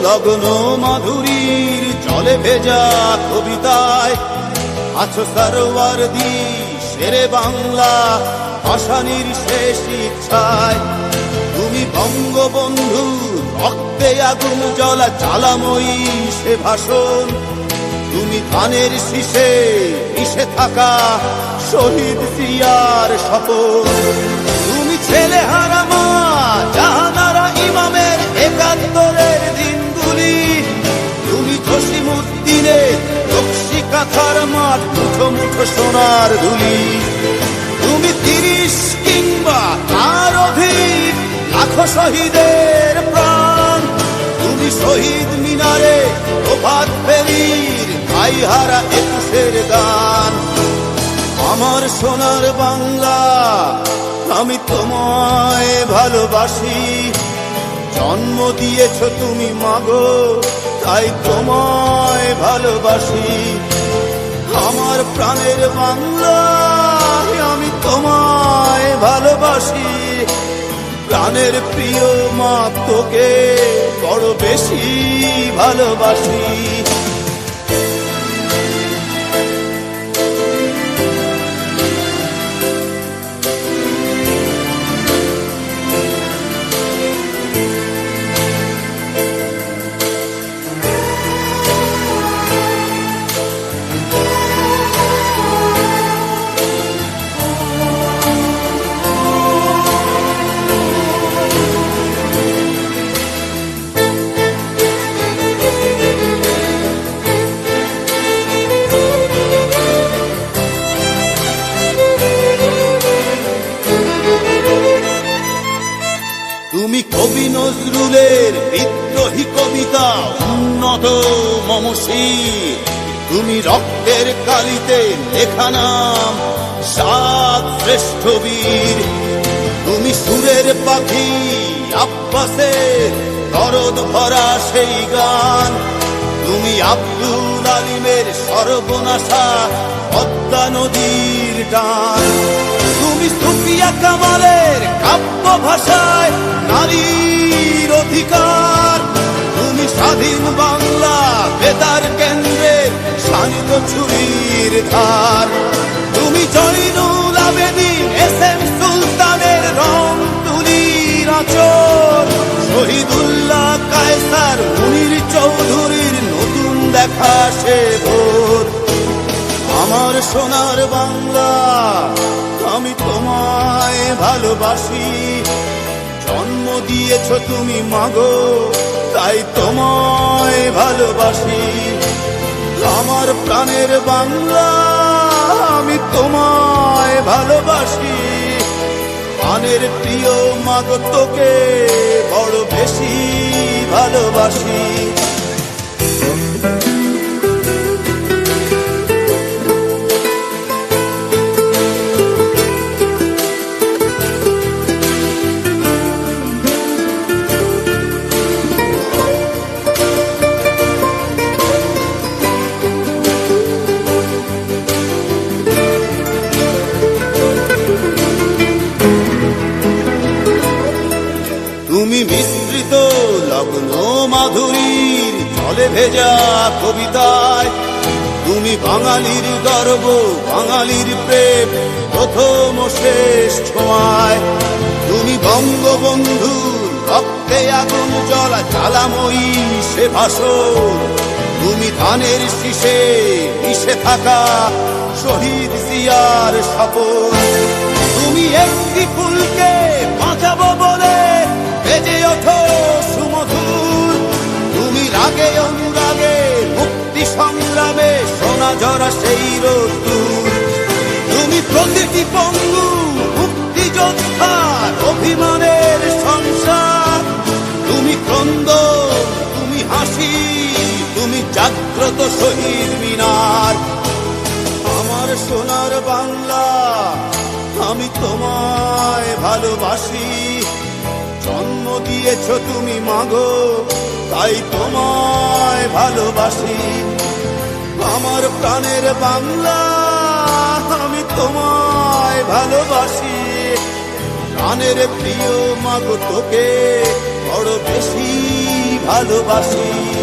লগ্ন মাধুরীর জলে ভেজা কবিতায় আছো সরওয়ারদি শেরে বাংলা ভাষানির শেষ ইচ্ছায়। তুমি বঙ্গবন্ধু রক্তে আগুন জ্বলা জ্বালাময়ী সে ভাষণ। তুমি ধানের শীষে মিশে থাকা শহীদ জিয়ার শপথ। তুমি ছেলে হারা মা জাহানারা ইমামের একাত্তরের দিনগুলি। তুমি জসিমউদ্দিনের নকশি কাঁথার মাঠ মুঠো মুঠো সোনার ধুলি। তুমি 30 কিংবা তার অধিক লাখো শহীদের প্রাণ। তুমি শহীদ মিনারে প্রভাত ফেরির ভাইহারা 21-এর গান। আমার সোনার বাংলা আমি তোমায় ভালোবাসি। জন্ম দিয়েছ তুমি মাগো তাই তোমায় ভালোবাসি। আমার প্রাণের বাংলা আমি তোমায় ভালোবাসি। প্রাণের প্রিয় মা তোকে বড় বেশি ভালোবাসি। তুমি কবি নজরুলের বিদ্রোহী কবিতা উন্নত মমশীর। তুমি রক্তের কালিতে লেখা নাম 7 শ্রেষ্ঠ বীর। তুমি সুরের পাখি আব্বাসের দরদ ভরা সেই গান। তুমি আব্দুল আলিমের সর্বনাশা পদ্মা নদীর টান। তুমি সুফিয়া কামালের কাব্য ভাষায় নারীর অধিকার। তুমি স্বাধীন বাংলা বেতার কেন্দ্রের শানিত ছুরির ধার। তুমি জয়নুল আবেদিন SM সুলতানের রং তুলির আঁচল। শহীদুল্লাহ কায়সার মুনির চৌধুরীর নতুন দেখা সে ভোর। আমার সোনার বাংলা আমি তোমায় ভালোবাসি। জন্ম দিয়েছ তুমি মাগো তাই তোমায় ভালোবাসি। আমার প্রাণের বাংলা আমি তোমায় ভালোবাসি। প্রাণের প্রিয় মাগো তোকে বড় বেশি ভালোবাসি। তুমি মিশ্রিত লগ্ন মাধুরীর জলে ভেজা কবিতায়। তুমি বাঙালির গর্ব বাঙালির প্রেম প্রথম শেষ ছোঁয়ায়। তুমি বঙ্গবন্ধু রক্তে আগুন জ্বলা জ্বালাময়ী সে ভাষণ। তুমি ধানের শীষে মিশে থাকা শহীদ জিয়ার শপথ। তুমি একটি ফুলকে বাঁচাবো বলে বেজে ওঠো সুমধুর। তুমি রাগে অনুরাগে মুক্তি সংগ্রামে সোনা ঝরা সেই রোদ্দুর। তুমি প্রতিটি পঙ্গু মুক্তিযোদ্ধার অভিমানের সংসার। তুমি ক্রন্দন তুমি হাসি তুমি জাগ্রত শহীদ মিনার। আমার সোনার বাংলা আমি তোমায় ভালোবাসি। জন্ম দিয়েছ তুমি মাগো তাই তোমায় ভালোবাসি। আমার প্রাণের বাংলা আমি তোমায় ভালোবাসি। প্রাণের প্রিয় মাগো তোকে বড় বেশি ভালোবাসি।